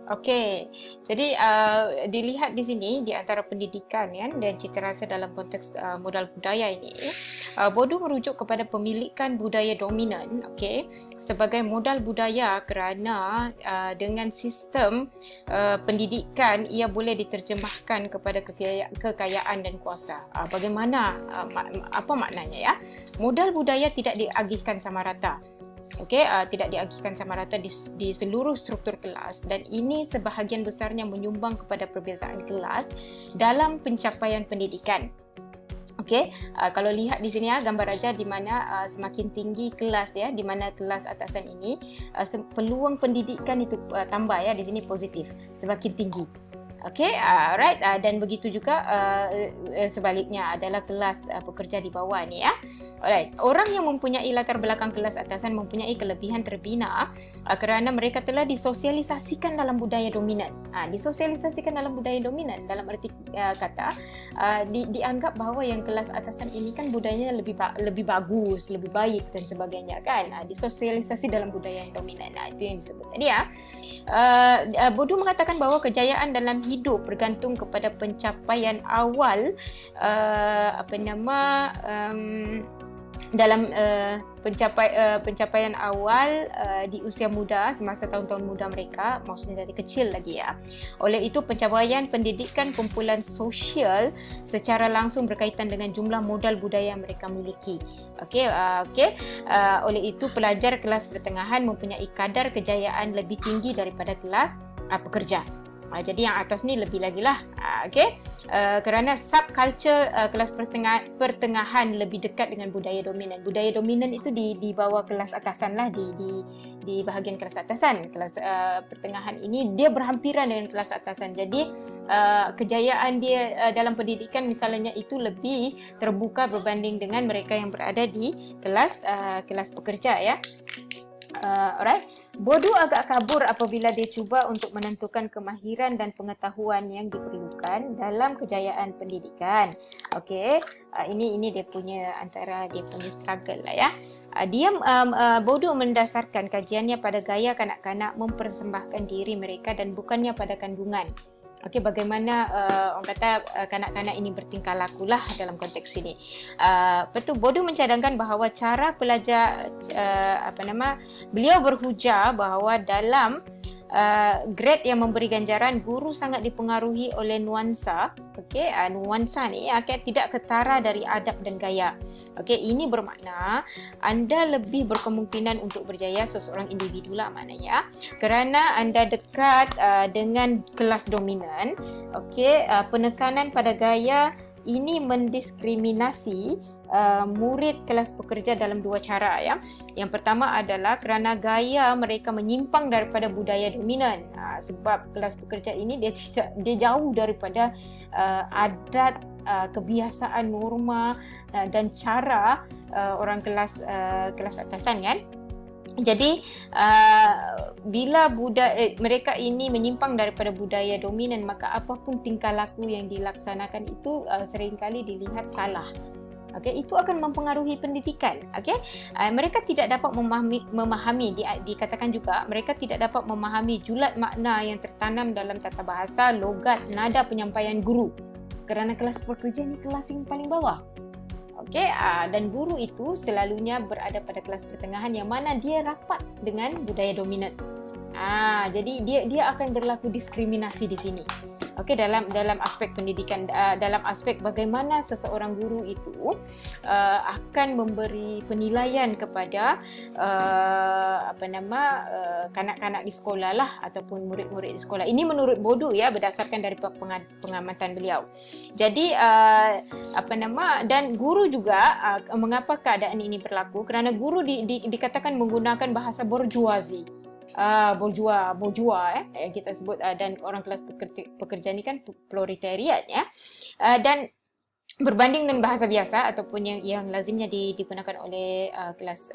Okey, jadi dilihat di sini di antara pendidikan kan dan citarasa dalam konteks modal budaya ini, Bodo merujuk kepada pemilikan budaya dominan, okey, sebagai modal budaya kerana dengan sistem pendidikan ia boleh diterjemahkan kepada kekayaan dan kuasa. Bagaimana apa maknanya ya? Modal budaya tidak diagihkan sama rata. Okey, tidak diagihkan sama rata di seluruh struktur kelas dan ini sebahagian besarnya menyumbang kepada perbezaan kelas dalam pencapaian pendidikan. Okey, kalau lihat di sini ya gambar aja di mana semakin tinggi kelas ya, di mana kelas atasan ini peluang pendidikan itu tambah ya, di sini positif, semakin tinggi. Okey, alright, dan begitu juga sebaliknya adalah kelas pekerja di bawah ni ya. Alright, orang yang mempunyai latar belakang kelas atasan mempunyai kelebihan terbina kerana mereka telah disosialisasikan dalam budaya dominan. Disosialisasikan dalam budaya dominan dalam arti kata dianggap bahawa yang kelas atasan ini kan budayanya lebih bagus, lebih baik dan sebagainya kan. Disosialisasi dalam budaya yang dominan. Itu yang disebut tadi ya. Bodo mengatakan bahawa kejayaan dalam hidup bergantung kepada pencapaian awal dalam pencapaian awal di usia muda, semasa tahun-tahun muda mereka, maksudnya dari kecil lagi ya. Oleh itu pencapaian pendidikan kumpulan sosial secara langsung berkaitan dengan jumlah modal budaya yang mereka miliki. Okey. Oleh itu pelajar kelas pertengahan mempunyai kadar kejayaan lebih tinggi daripada kelas pekerja. Jadi yang atas ni lebih lagi lah. Okey. Kerana subculture kelas pertengahan lebih dekat dengan budaya dominan. Budaya dominan itu di bawah kelas atasan lah, di bahagian kelas atasan. Kelas pertengahan ini dia berhampiran dengan kelas atasan. Jadi kejayaan dia dalam pendidikan misalnya itu lebih terbuka berbanding dengan mereka yang berada di kelas pekerja ya. Alright. Bodo agak kabur apabila dia cuba untuk menentukan kemahiran dan pengetahuan yang diperlukan dalam kejayaan pendidikan. Okey, ini dia punya antara dia punya struggle lah ya. Bodo mendasarkan kajiannya pada gaya kanak-kanak mempersembahkan diri mereka dan bukannya pada kandungan. Okey, bagaimana orang kata kanak-kanak ini bertingkah laku lah dalam konteks ini. Betul, Bodo mencadangkan bahawa cara pelajar beliau berhujah bahawa dalam grade yang memberi ganjaran, guru sangat dipengaruhi oleh nuansa. Okey, nuansa ni tidak ketara dari adab dan gaya. Okey, ini bermakna anda lebih berkemungkinan untuk berjaya seseorang individu lah maknanya, kerana anda dekat dengan kelas dominan. Okey, penekanan pada gaya ini mendiskriminasi murid kelas pekerja dalam dua cara ya. Yang pertama adalah kerana gaya mereka menyimpang daripada budaya dominan. Sebab kelas pekerja ini dia jauh daripada adat, kebiasaan, norma dan cara orang kelas atasan kan. Jadi bila mereka ini menyimpang daripada budaya dominan, maka apapun tingkah laku yang dilaksanakan itu seringkali dilihat salah. Okey, itu akan mempengaruhi pendidikan. Okey, mereka tidak dapat memahami dikatakan juga mereka tidak dapat memahami julat makna yang tertanam dalam tata bahasa, logat, nada penyampaian guru. Kerana kelas pekerja ni kelas yang paling bawah. Okey, dan guru itu selalunya berada pada kelas pertengahan yang mana dia rapat dengan budaya dominan. Jadi dia akan berlaku diskriminasi di sini. Okey, dalam aspek pendidikan, dalam aspek bagaimana seseorang guru itu akan memberi penilaian kepada kanak-kanak di sekolah lah ataupun murid-murid di sekolah. Ini menurut Bodo ya, berdasarkan dari pengamatan beliau. Jadi dan guru juga mengapa keadaan ini berlaku? Kerana guru dikatakan menggunakan bahasa bourgeoisie. Bourgeois kita sebut, dan orang kelas pekerja ni kan proletariat ya, dan berbanding dengan bahasa biasa ataupun yang lazimnya digunakan oleh kelas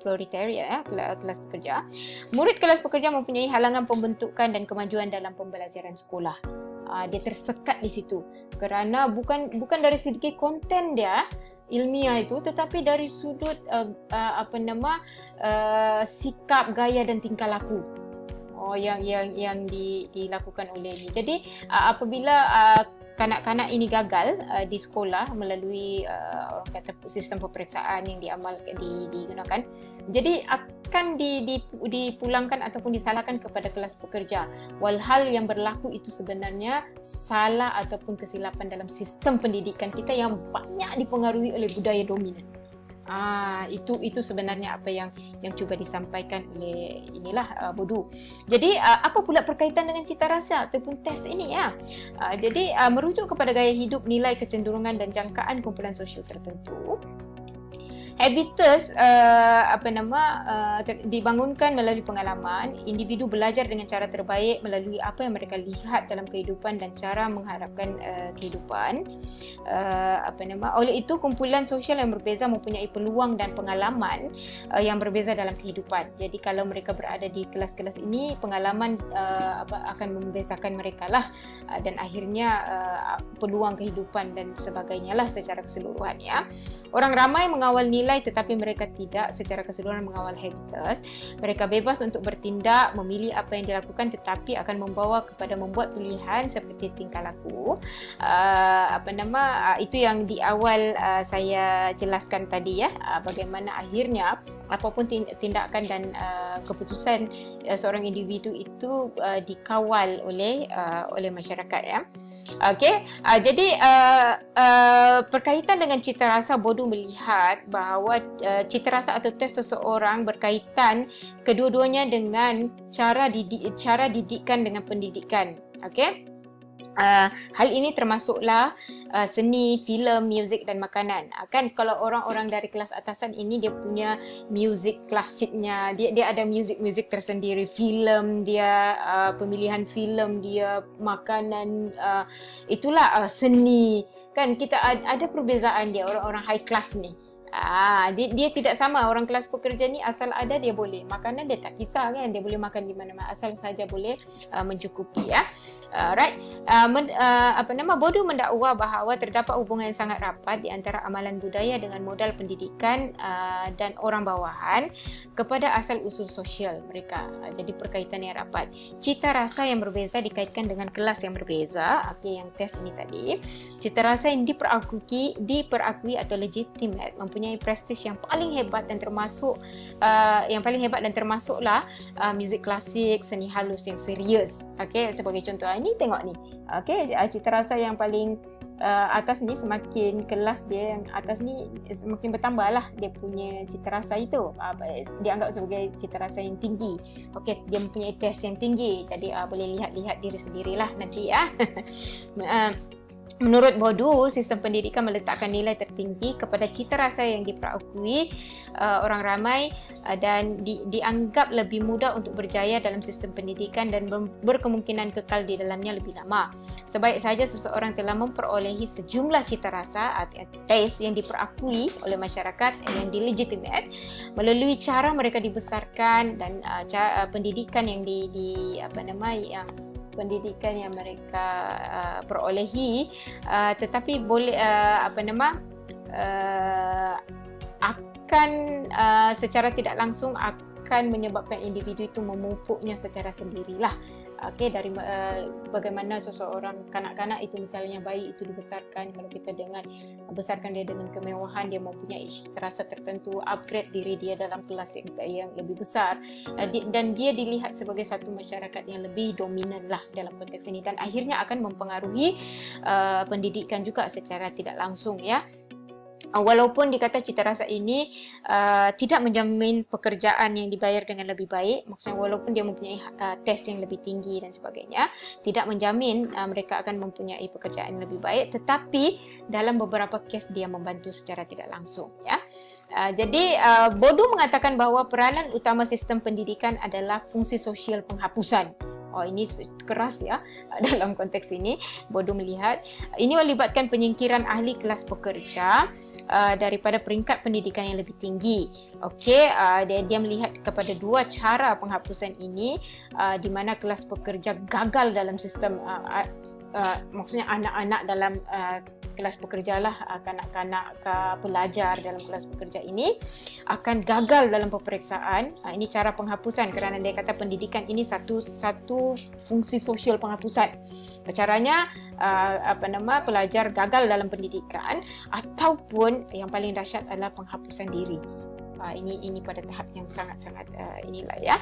proletariat kelas pekerja. Murid kelas pekerja mempunyai halangan pembentukan dan kemajuan dalam pembelajaran sekolah. Dia tersekat di situ kerana bukan dari segi konten dia ilmiah itu, tetapi dari sudut sikap, gaya dan tingkah laku. dilakukan oleh ini. Jadi apabila kanak-kanak ini gagal di sekolah melalui orang kata sistem peperiksaan yang digunakan, jadi akan dipulangkan ataupun disalahkan kepada kelas pekerja. Walhal yang berlaku itu sebenarnya salah ataupun kesilapan dalam sistem pendidikan kita yang banyak dipengaruhi oleh budaya dominan. Itu sebenarnya apa yang cuba disampaikan oleh Bodu. Jadi apa pula berkaitan dengan cita rasa ataupun tes ini ya? Jadi merujuk kepada gaya hidup, nilai, kecenderungan dan jangkaan kumpulan sosial tertentu. Habitus dibangunkan melalui pengalaman. Individu belajar dengan cara terbaik melalui apa yang mereka lihat dalam kehidupan dan cara mengharapkan kehidupan. Oleh itu kumpulan sosial yang berbeza mempunyai peluang dan pengalaman yang berbeza dalam kehidupan. Jadi kalau mereka berada di kelas-kelas ini, pengalaman akan membezakan mereka lah, dan akhirnya peluang kehidupan dan sebagainya lah secara keseluruhan ya. Orang ramai mengawal nilai tetapi mereka tidak secara keseluruhan mengawal habitus. Mereka bebas untuk bertindak, memilih apa yang dilakukan tetapi akan membawa kepada membuat pilihan seperti tingkah laku. Itu yang di awal saya jelaskan tadi ya, bagaimana akhirnya apapun tindakan dan keputusan seorang individu itu dikawal oleh masyarakat ya. Okey, jadi berkaitan dengan cita rasa, Bodu melihat bahawa cita rasa atau tes seseorang berkaitan kedua-duanya dengan cara didikan dengan pendidikan. Okey. Hal ini termasuklah seni, filem, muzik dan makanan. Kan kalau orang-orang dari kelas atasan ini dia punya muzik klasiknya, dia ada muzik tersendiri, filem dia, pemilihan filem dia, makanan, itulah seni. Kan kita ada perbezaan dia, orang-orang high class ni. Dia tidak sama. Orang kelas pekerja ni asal ada dia boleh. Makanan dia tak kisah kan, dia boleh makan di mana-mana asal saja boleh mencukupi ya. Right. Bodu mendakwa bahawa terdapat hubungan yang sangat rapat di antara amalan budaya dengan modal pendidikan dan orang bawahan kepada asal usul sosial mereka. Jadi perkaitan yang rapat. Cita rasa yang berbeza dikaitkan dengan kelas yang berbeza. Okey, yang tes ini tadi. Cita rasa yang diperakui atau legitimate mempunyai prestis yang paling hebat dan termasuklah muzik klasik, seni halus yang serius. Okey, sebagai contoh ini tengok ni. Okey, cita rasa yang paling atas ni, semakin kelas dia yang atas ni semakin bertambah lah dia punya cita rasa itu. Dianggap sebagai cita rasa yang tinggi. Okey, dia mempunyai tes yang tinggi. Jadi boleh lihat diri sendirilah nanti ya. Menurut Bodu, sistem pendidikan meletakkan nilai tertinggi kepada cita rasa yang diperakui orang ramai dan dianggap lebih mudah untuk berjaya dalam sistem pendidikan dan berkemungkinan kekal di dalamnya lebih lama. Sebaik saja seseorang telah memperolehi sejumlah cita rasa atau taste yang diperakui oleh masyarakat yang dilegitimate melalui cara mereka dibesarkan dan pendidikan yang pendidikan yang mereka perolehi, tetapi boleh akan secara tidak langsung akan menyebabkan individu itu memupuknya secara sendirilah. Okey, dari bagaimana seseorang kanak-kanak itu misalnya bayi itu dibesarkan, kalau kita besarkan dia dengan kemewahan, dia mempunyai rasa tertentu, upgrade diri dia dalam kelas yang lebih besar, dan dia dilihat sebagai satu masyarakat yang lebih dominan lah dalam konteks ini, dan akhirnya akan mempengaruhi pendidikan juga secara tidak langsung ya. Walaupun dikata cita rasa ini tidak menjamin pekerjaan yang dibayar dengan lebih baik, maksudnya walaupun dia mempunyai tes yang lebih tinggi dan sebagainya, tidak menjamin mereka akan mempunyai pekerjaan yang lebih baik, tetapi dalam beberapa kes dia membantu secara tidak langsung ya. Jadi Bodu mengatakan bahawa peranan utama sistem pendidikan adalah fungsi sosial penghapusan. Ini keras ya dalam konteks ini. Bodu melihat ini melibatkan penyingkiran ahli kelas pekerja daripada peringkat pendidikan yang lebih tinggi. Okey, dia melihat kepada dua cara penghapusan ini, di mana kelas pekerja gagal dalam sistem maksudnya anak-anak dalam kelas pekerja lah, kanak-kanak pelajar dalam kelas pekerja ini akan gagal dalam peperiksaan. Ini cara penghapusan, kerana dia kata pendidikan ini satu fungsi sosial penghapusan. Caranya pelajar gagal dalam pendidikan, ataupun yang paling dahsyat adalah penghapusan diri. Ini pada tahap yang sangat-sangat inilah ya.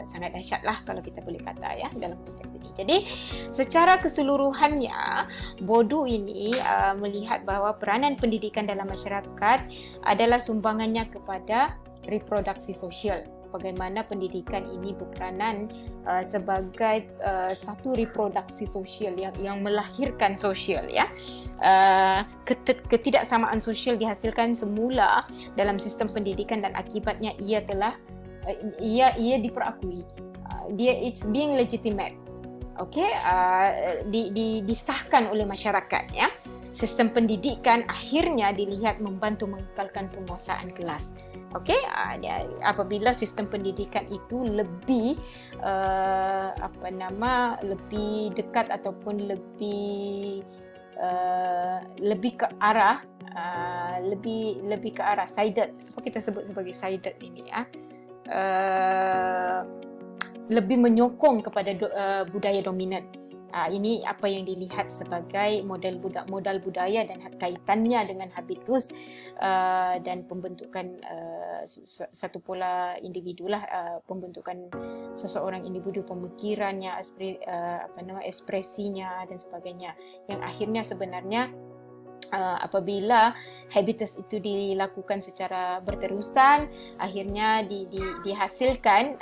Sangat dahsyat lah kalau kita boleh kata ya dalam konteks ini. Jadi secara keseluruhannya Bodu ini melihat bahawa peranan pendidikan dalam masyarakat adalah sumbangannya kepada reproduksi sosial. Bagaimana pendidikan ini berperanan sebagai satu reproduksi sosial yang melahirkan sosial ya. Ketidaksamaan sosial dihasilkan semula dalam sistem pendidikan dan akibatnya ia diperakui. It's being legitimate. Okey, disahkan oleh masyarakat ya. Sistem pendidikan akhirnya dilihat membantu mengekalkan penguasaan kelas. Okey, apabila sistem pendidikan itu lebih lebih dekat ataupun lebih ke arah lebih ke arah sided, apa kita sebut sebagai sided ini ya, lebih menyokong kepada budaya dominan. Ini apa yang dilihat sebagai modal budaya dan kaitannya dengan habitus dan pembentukan satu pola individu lah, pembentukan seseorang individu, pemikirannya, ekspresinya dan sebagainya, yang akhirnya sebenarnya apabila habitus itu dilakukan secara berterusan, akhirnya dihasilkan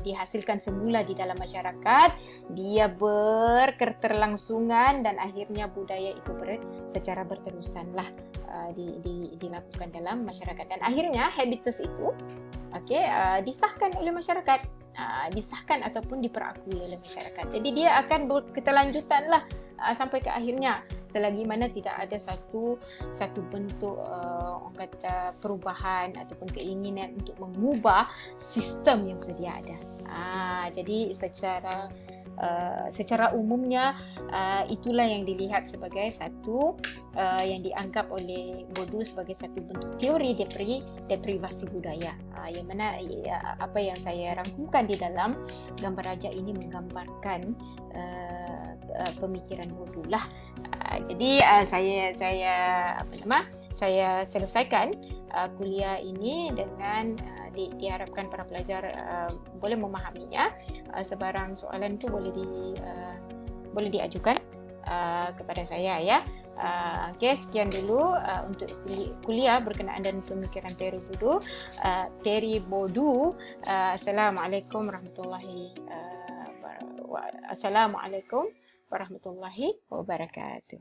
dihasilkan semula di dalam masyarakat, dia berketerlangsungan dan akhirnya budaya itu secara berterusan lah dilakukan dalam masyarakat, dan akhirnya habitus itu disahkan oleh masyarakat, disahkan ataupun diperakui oleh masyarakat. Jadi dia akan berkelanjutan lah sampai ke akhirnya, selagi mana tidak ada satu bentuk orang kata perubahan ataupun keinginan untuk mengubah sistem yang sedia ada. Jadi secara umumnya itulah yang dilihat sebagai satu yang dianggap oleh Bodu sebagai satu bentuk teori deprivasi budaya, yang mana apa yang saya rangkumkan di dalam gambar raja ini menggambarkan pemikiran Bodu lah. Jadi saya selesaikan kuliah ini dengan diharapkan para pelajar boleh memahaminya. Sebarang soalan tu boleh diajukan kepada saya ya. Okey, sekian dulu untuk kuliah berkenaan dengan pemikiran teori Bodu. Assalamualaikum warahmatullahi wabarakatuh.